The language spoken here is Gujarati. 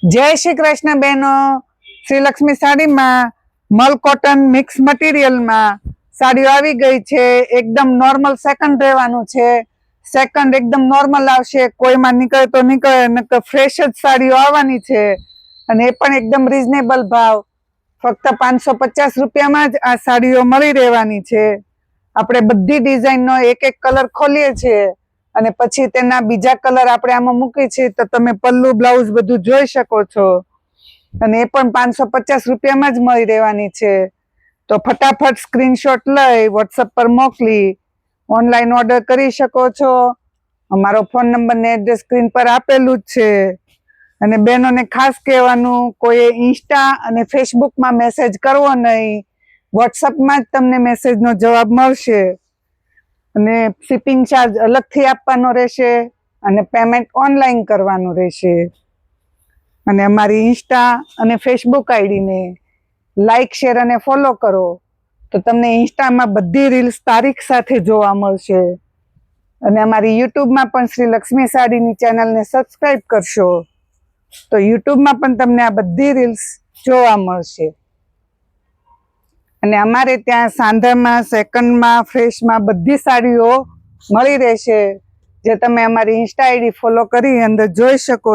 જય શ્રી કૃષ્ણ બહેનો। શ્રી લક્ષ્મી સાડીમાં મલ કોટન મિક્સ મટીરિયલમાં સાડીઓ આવી ગઈ છે। એકદમ નોર્મલ સેકન્ડ રહેવાનું છે। સેકન્ડ એકદમ નોર્મલ આવશે, કોઈમાં નીકળે તો નીકળે, નકર ફ્રેશ જ સાડીઓ આવવાની છે। અને એ પણ એકદમ રીઝનેબલ ભાવ, ફક્ત 550 રૂપિયામાં જ આ સાડીઓ મળી રહેવાની છે। આપણે બધી ડિઝાઇનનો એક એક કલર ખોલીએ છીએ અને પછી તેના બીજા કલર આપણે આમાં મૂકીએ છીએ, તો તમે પલ્લુ બ્લાઉઝ બધું જોઈ શકો છો। અને એ પણ 550 રૂપિયામાં જ મળી રહેવાની છે। તો ફટાફટ સ્ક્રીનશોટ લઈ વોટ્સઅપ પર મોકલી ઓનલાઈન ઓર્ડર કરી શકો છો। અમારો ફોન નંબર ને એડ્રેસ સ્ક્રીન પર આપેલું જ છે। અને બહેનોને ખાસ કહેવાનું, કોઈ ઇન્સ્ટા અને ફેસબુકમાં મેસેજ કરવો નહીં, વોટ્સઅપમાં જ તમને મેસેજનો જવાબ મળશે। અને શિપિંગ ચાર્જ અલગથી આપવાનો રહેશે અને પેમેન્ટ ઓનલાઈન કરવાનું રહેશે। અને અમારી ઇન્સ્ટા અને ફેસબુક આઈડીને લાઈક, શેર અને ફોલો કરો તો તમને ઇન્સ્ટામાં બધી રીલ્સ તારીખ સાથે જોવા મળશે। અને અમારી યુટ્યુબમાં પણ શ્રી લક્ષ્મી સાડીની ચેનલને સબસ્ક્રાઈબ કરશો તો યુટ્યુબમાં પણ તમને આ બધી રીલ્સ જોવા મળશે। અને અમારે ત્યાં સાંધામાં, સેકન્ડમાં, ફ્રેશમાં બધી સાડીઓ મળી રહેશે, જે તમે અમારી ઇન્સ્ટા આઈડી ફોલો કરી અંદર જોઈ શકો।